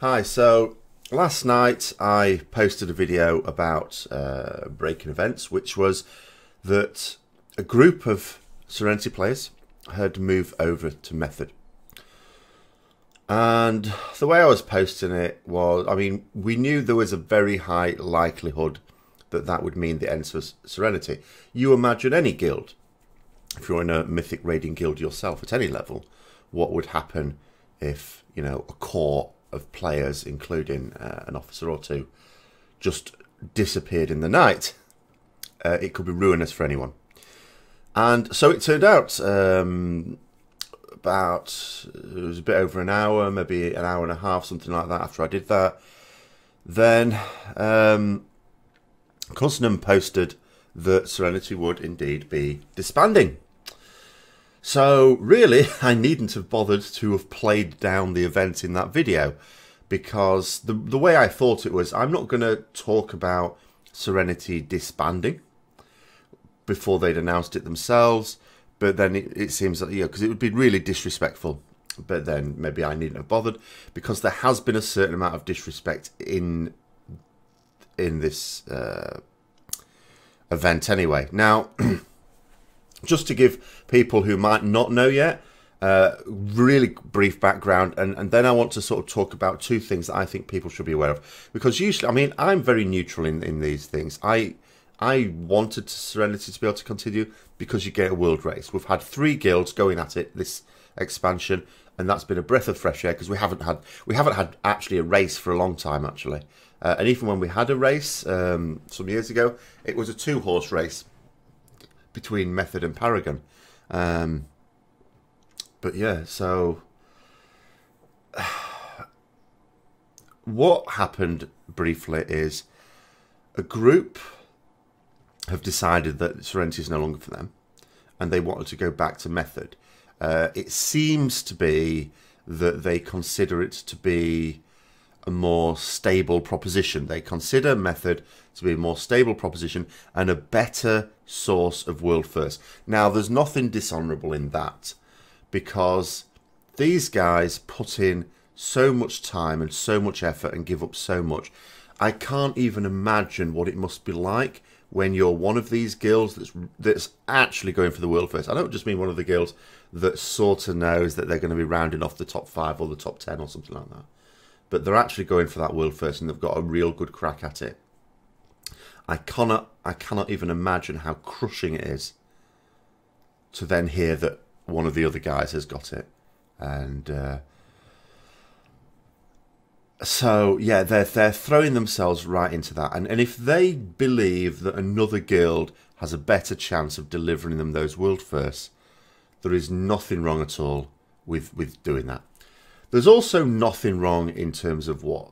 Hi, so last night I posted a video about breaking events, which was that a group of Serenity players had moved over to Method. And the way I was posting it was, we knew there was a very high likelihood that that would mean the end of Serenity. You imagine any guild, if you're in a mythic raiding guild yourself at any level, what would happen if, a core of players, including an officer or two, just disappeared in the night. It could be ruinous for anyone. And so it turned out it was a bit over an hour, maybe an hour and a half, something like that, after I did that. Then Cusnam posted that Serenity would indeed be disbanding. So really, I needn't have bothered to have played down the event in that video, because the way I thought it was, I'm not going to talk about Serenity disbanding before they'd announced it themselves, but then it seems that, because it would be really disrespectful. But then maybe I needn't have bothered, because there has been a certain amount of disrespect in this event anyway. Now, just to give people who might not know yet, really brief background, and then I want to sort of talk about two things that I think people should be aware of. Because usually, I'm very neutral in these things. I wanted Serenity to be able to continue because you get a world race. We've had 3 guilds going at it this expansion, and that's been a breath of fresh air, because we haven't had actually a race for a long time actually. And even when we had a race some years ago, it was a 2-horse race between Method and Paragon. But yeah, so what happened briefly is a group have decided that Serenity is no longer for them, and they wanted to go back to Method. It seems to be that they consider it to be a more stable proposition. They consider Method to be a more stable proposition and a better source of world first. Now, there's nothing dishonourable in that, because these guys put in so much time and so much effort and give up so much. I can't even imagine what it must be like when you're one of these guilds that's actually going for the world first. I don't just mean one of the guilds that sort of knows that they're going to be rounding off the top 5 or the top 10 or something like that, but they're actually going for that world first, and they've got a real good crack at it. I cannot even imagine how crushing it is to then hear that one of the other guys has got it. And so yeah, they're throwing themselves right into that. And if they believe that another guild has a better chance of delivering them those world firsts, there is nothing wrong at all with doing that. There's also nothing wrong in terms of what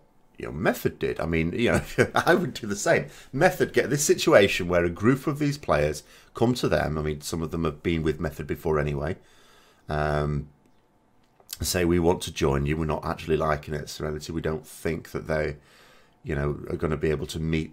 Method did. I would do the same. Method get this situation where a group of these players come to them. Some of them have been with Method before anyway. Say, we want to join you. We're not actually liking it, Serenity. We don't think that they, are going to be able to meet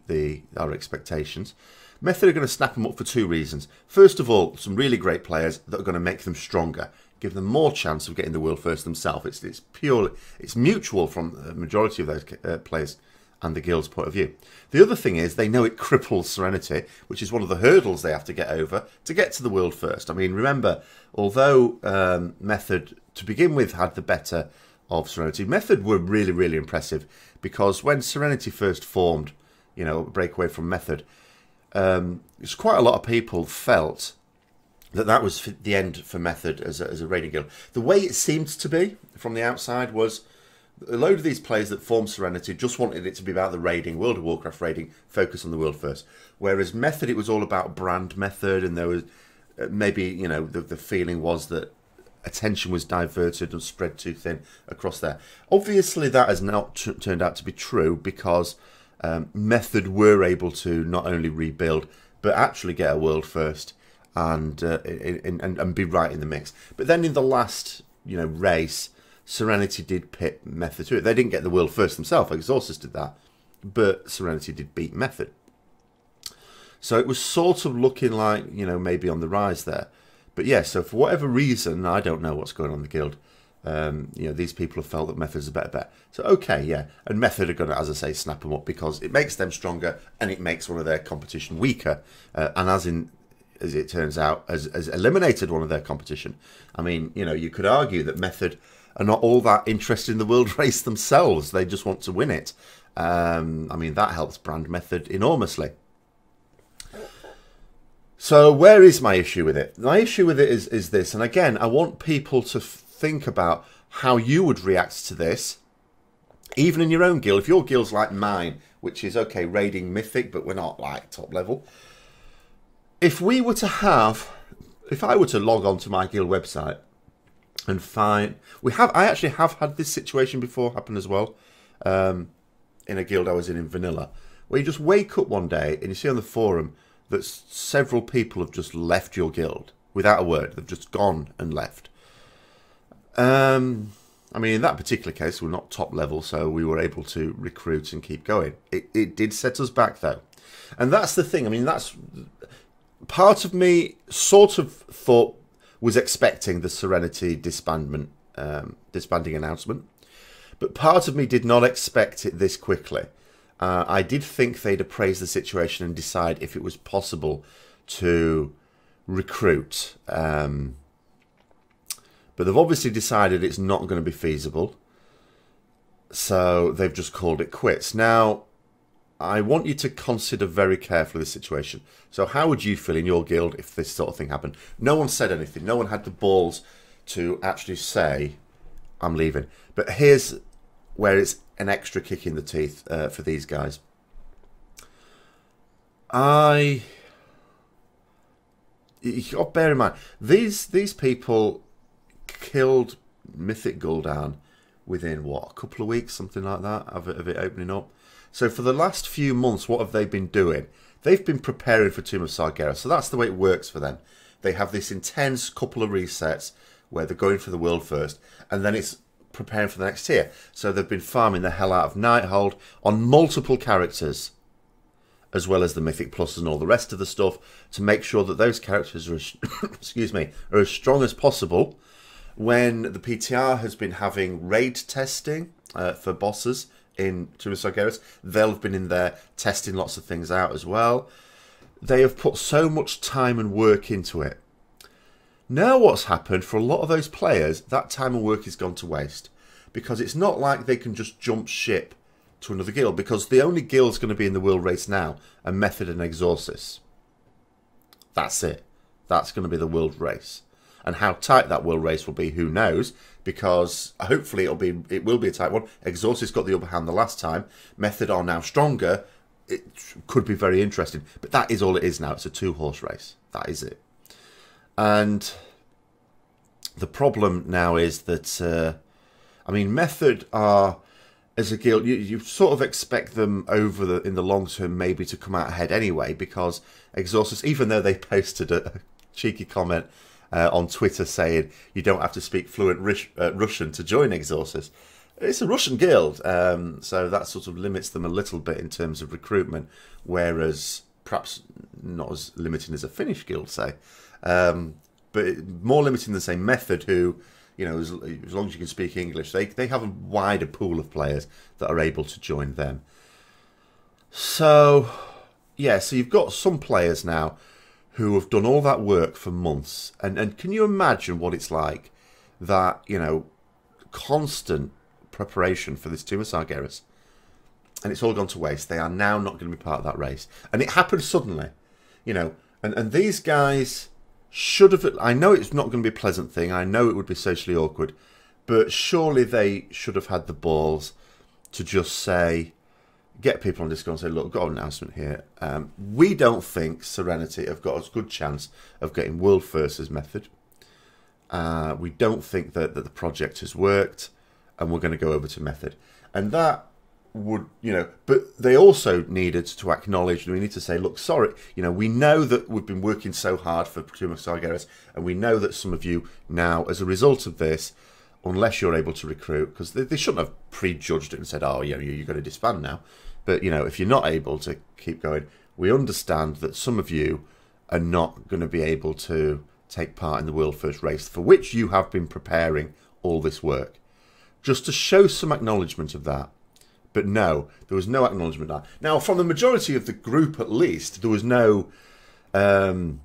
our expectations. Method are going to snap them up for 2 reasons. First of all, some really great players that are going to make them stronger, give them more chance of getting the world first themselves. It's mutual from the majority of those players and the guild's point of view. The other thing is, they know it cripples Serenity, which is one of the hurdles they have to get over to get to the world first. Remember, although Method to begin with had the better of Serenity, Method were really, really impressive, because when Serenity first formed, a breakaway from Method, it's quite a lot of people felt that was the end for Method as a raiding guild. The way it seemed to be from the outside was a load of these players that formed Serenity just wanted it to be about the raiding, World of Warcraft raiding, focus on the world first. Whereas Method, it was all about brand Method, and there was maybe, the feeling was that attention was diverted and spread too thin across there. Obviously, that has not turned out to be true, because Method were able to not only rebuild, but actually get a world first and be right in the mix. But then in the last race, Serenity did pit Method to it. They didn't get the world first themselves. Exorcist did that, but Serenity did beat Method. So it was sort of looking like maybe on the rise there. But yeah, so for whatever reason, I don't know what's going on in the guild, You know, these people have felt that Method's a better bet. So, okay, yeah. And Method are going to, as I say, snap them up because it makes them stronger and it makes one of their competition weaker. And as it turns out, has eliminated one of their competition. I mean, you know, you could argue that Method are not all that interested in the world race themselves. They just want to win it. I mean, that helps brand Method enormously. So where is my issue with it? My issue with it is this. And again, I want people to think about how you would react to this, even in your own guild. If your guild's like mine, which is, okay, raiding Mythic, but we're not like top level. If I were to log on to my guild website and find, I actually have had this situation before happen as well, in a guild I was in vanilla, where you just wake up one day and you see on the forum that several people have just left your guild without a word. They've just gone and left. I mean, in that particular case, we're not top level, so we were able to recruit and keep going. It did set us back, though. And that's the thing. I mean, that's part of me sort of thought was expecting the Serenity disbanding announcement. But part of me did not expect it this quickly. I did think they'd appraise the situation and decide if it was possible to recruit. But they've obviously decided it's not going to be feasible. So they've just called it quits. Now, I want you to consider very carefully the situation. So how would you feel in your guild if this sort of thing happened? No one said anything. No one had the balls to actually say, I'm leaving. But here's where it's an extra kick in the teeth for these guys. You got to bear in mind, these people killed Mythic Gul'dan within, what, a couple of weeks, something like that, of it opening up. So for the last few months, what have they been doing? They've been preparing for Tomb of Sargeras. So that's the way it works for them. They have this intense couple of resets where they're going for the world first, and then it's preparing for the next tier. So they've been farming the hell out of Nighthold on multiple characters, as well as the Mythic Pluses and all the rest of the stuff, to make sure that those characters are, excuse me, are as strong as possible. When the PTR has been having raid testing for bosses in Tomb of Sargeras, they'll have been in there testing lots of things out as well. They have put so much time and work into it. Now what's happened for a lot of those players, that time and work has gone to waste. Because it's not like they can just jump ship to another guild, because the only guilds going to be in the world race now are Method and Exorcist. That's it. That's going to be the world race. And how tight that world race will be, who knows? Because hopefully it will be a tight one. Exorcist got the upper hand the last time. Method are now stronger. It could be very interesting. But that is all it is now. It's a two-horse race. That is it. And the problem now is that, I mean, Method are, as a guild, you sort of expect them in the long term maybe to come out ahead anyway, because Exorcist, even though they posted a cheeky comment on Twitter saying you don't have to speak fluent Russian to join Exorcist, it's a Russian guild, so that sort of limits them a little bit in terms of recruitment, whereas perhaps not as limiting as a Finnish guild, say, but more limiting than, say, Method, who, you know, as long as you can speak English, they have a wider pool of players that are able to join them. So, yeah, so you've got some players now who have done all that work for months. And can you imagine what it's like, that, you know, constant preparation for this Tomb of Sargeras, and it's all gone to waste. They are now not going to be part of that race. And it happened suddenly, you know, and these guys should have, I know it's not going to be a pleasant thing, I know it would be socially awkward, but surely they should have had the balls to just say, get people on Discord and say, look, got an announcement here. We don't think Serenity have got as good chance of getting world first as Method. We don't think that the project has worked, and we're going to go over to Method. And that would, you know, but they also needed to acknowledge, and we need to say, look, sorry, you know, we know that we've been working so hard for Tomb of Sargeras, and we know that some of you now, as a result of this, unless you're able to recruit, because they shouldn't have prejudged it and said, oh, yeah, you're going to disband now. But, you know, if you're not able to keep going, we understand that some of you are not going to be able to take part in the world first race, for which you have been preparing all this work, just to show some acknowledgement of that. But no, there was no acknowledgement of that. Now, from the majority of the group at least, there was no shitty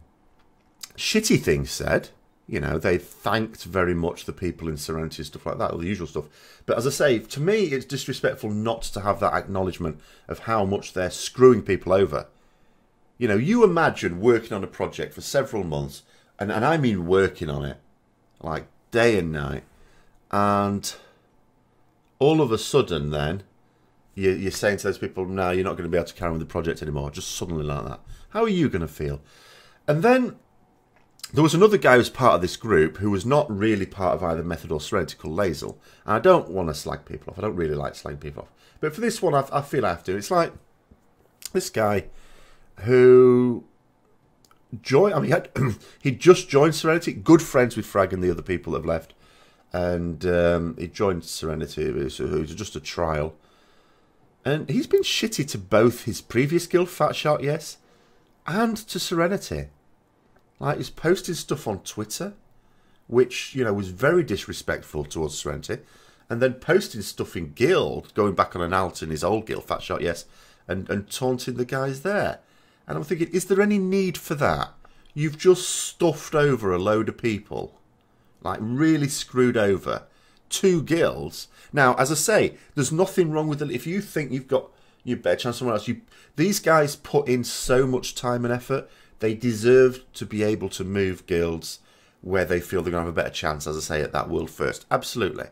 things said. You know, they thanked very much the people in Serenity and stuff like that, all the usual stuff. But as I say, to me, it's disrespectful not to have that acknowledgement of how much they're screwing people over. You know, you imagine working on a project for several months, and I mean working on it, like day and night, and all of a sudden then, you're saying to those people, no, you're not going to be able to carry on with the project anymore, just suddenly like that. How are you going to feel? And then there was another guy who was part of this group who was not really part of either Method or Serenity, called Lazel. And I don't want to slag people off. I don't really like slagging people off. But for this one, I feel I have to. It's like this guy who joined, I mean, he just joined Serenity, good friends with Frag and the other people that have left. And he joined Serenity, it was just a trial. And he's been shitty to both his previous guild, Fat Shark Yes, and to Serenity. Like, he's posting stuff on Twitter, which, you know, was very disrespectful towards Serenity, and then posting stuff in guild, going back on an alt in his old guild, Fat Shark Yes, and taunting the guys there. And I'm thinking, is there any need for that? You've just stuffed over a load of people, like really screwed over 2 guilds. Now, as I say, there's nothing wrong with it. If you think you've got your better chance somewhere else, these guys put in so much time and effort. They deserve to be able to move guilds where they feel they're going to have a better chance, as I say, at that world first. Absolutely.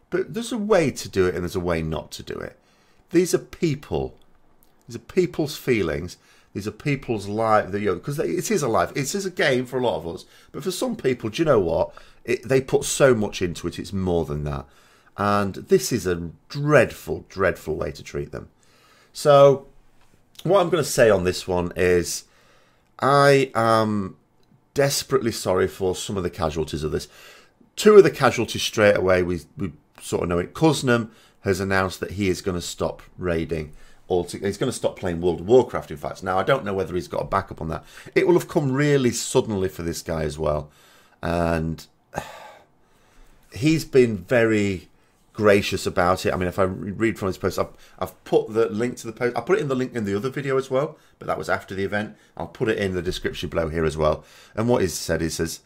But there's a way to do it and there's a way not to do it. These are people. These are people's feelings. These are people's lives. Because it is a life. It is a game for a lot of us. But for some people, do you know what? They put so much into it. It's more than that. And this is a dreadful, dreadful way to treat them. So what I'm going to say on this one is I am desperately sorry for some of the casualties of this. 2 of the casualties straight away, we sort of know it. Kuznam has announced that he is going to stop raiding. He's going to stop playing World of Warcraft, in fact. Now, I don't know whether he's got a backup on that. It will have come really suddenly for this guy as well. And he's been very gracious about it. I mean, if I read from his post, I've put the link to the post. I put it in the link in the other video as well, but that was after the event. I'll put it in the description below here as well. And what he said, he says,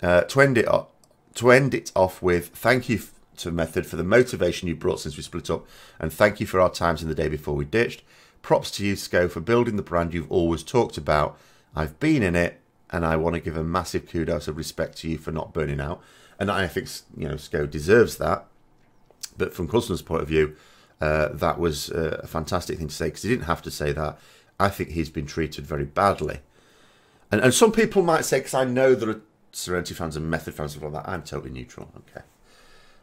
to end it off with, thank you to Method for the motivation you brought since we split up, and thank you for our times in the day before we ditched. Props to you, Sco, for building the brand you've always talked about. I've been in it, and I want to give a massive kudos of respect to you for not burning out. And I think, you know, Sco deserves that. But from Kuznam's point of view, that was a fantastic thing to say, because he didn't have to say that. I think he's been treated very badly. And some people might say, because I know there are Serenity fans and Method fans and stuff like that, I'm totally neutral, okay.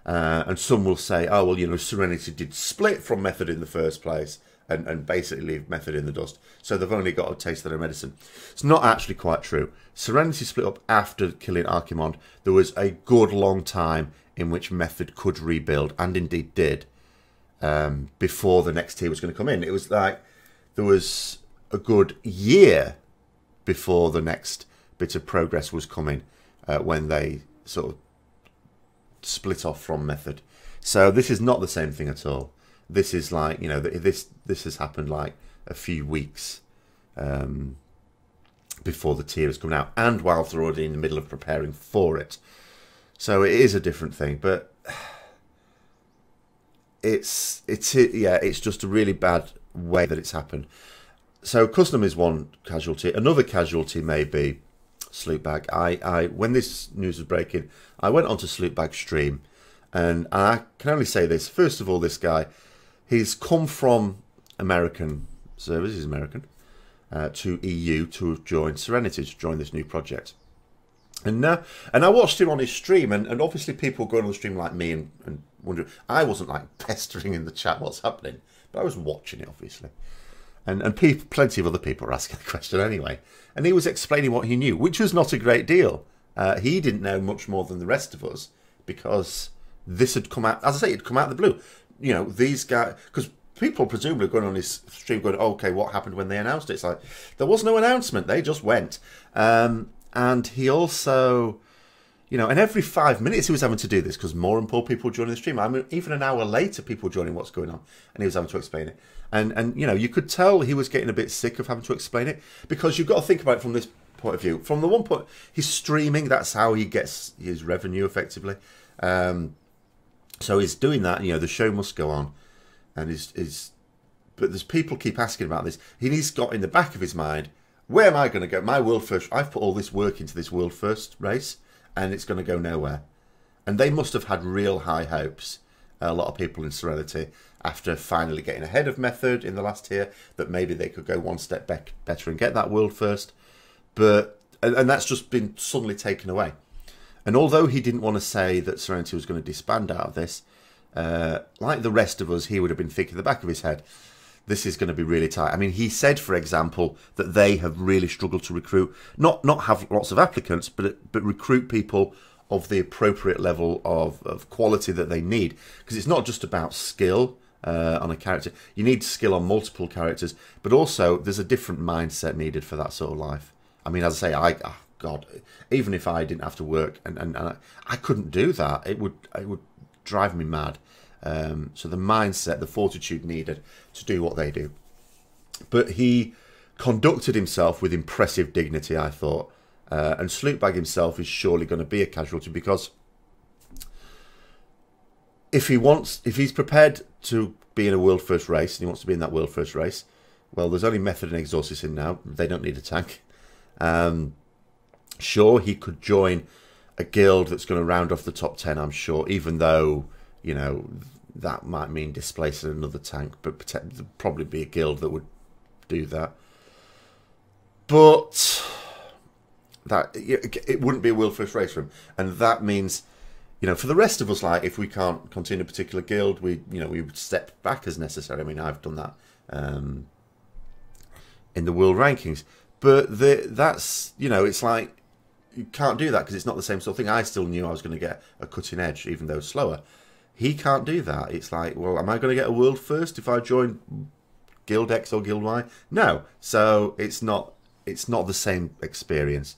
And some will say, oh, well, you know, Serenity did split from Method in the first place and basically leave Method in the dust. So they've only got a taste of their medicine. It's not actually quite true. Serenity split up after killing Archimonde. There was a good long time in which Method could rebuild, and indeed did, before the next tier was going to come in. It was like there was a good year before the next bit of progress was coming when they sort of split off from Method. So this is not the same thing at all. This is like, you know, this has happened like a few weeks before the tier has come out, and whilst they're already in the middle of preparing for it. So it is a different thing, but it's just a really bad way that it's happened. So Kuznam is one casualty. Another casualty may be Sloopbag. I when this news was breaking, I went onto Sloopbag's stream, and I can only say this. First of all, this guy, he's come from American servers, he's American, to EU to join Serenity, to join this new project. And I watched him on his stream, and obviously people going on the stream like me and wondering. I wasn't like pestering in the chat what's happening, but I was watching it, obviously. And people, plenty of other people were asking the question anyway. And he was explaining what he knew, which was not a great deal. He didn't know much more than the rest of us, because this had come out, as I say, it had come out of the blue. You know, these guys, because people presumably going on his stream going, oh, okay, what happened when they announced it? It's like, there was no announcement, they just went. And he also You know, and every 5 minutes he was having to do this because more and more people were joining the stream. I mean, even an hour later, people were joining what's going on, and he was having to explain it. And you know, you could tell he was getting a bit sick of having to explain it, because you've got to think about it from this point of view. From the one point, he's streaming. That's how he gets his revenue, effectively. So he's doing that. You know, the show must go on, and but there's people keep asking about this. He's got in the back of his mind, where am I going to go? My world first. I've put all this work into this world first race, and it's going to go nowhere. And they must have had real high hopes, a lot of people in Serenity, after finally getting ahead of Method in the last tier, that maybe they could go one step better and get that world first. But and that's just been suddenly taken away. And although he didn't want to say that Serenity was going to disband out of this, like the rest of us, he would have been thinking in the back of his head, this is going to be really tight. I mean, he said, for example, that they have really struggled to recruit, not have lots of applicants, but recruit people of the appropriate level of quality that they need. Because it's not just about skill on a character. You need skill on multiple characters, but also there's a different mindset needed for that sort of life. I mean, as I say, God, even if I didn't have to work, and I couldn't do that, it would drive me mad. So the mindset, the fortitude needed to do what they do. But he conducted himself with impressive dignity, I thought. And Sloopbag himself is surely going to be a casualty, because if he's prepared to be in a world first race, and he wants to be in that world first race, well, there's only Method and Exorcist in now. They don't need a tank. Sure, he could join a guild that's going to round off the top 10, I'm sure, even though, you know, that might mean displacing another tank, but there'd probably be a guild that would do that. But it wouldn't be a world first race for him, and that means, you know, for the rest of us, like, if we can't continue a particular guild, we would step back as necessary. I mean, I've done that in the world rankings, but that's, you know, it's like you can't do that because it's not the same sort of thing. I still knew I was going to get a cutting edge, even though slower. He can't do that. It's like, well, am I going to get a world first if I join Guild X or Guild Y? No. So it's not the same experience.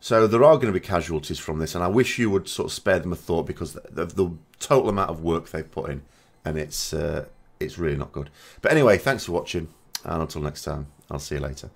So there are going to be casualties from this, and I wish you would sort of spare them a thought, because of the total amount of work they've put in, and it's really not good. But anyway, thanks for watching, and until next time, I'll see you later.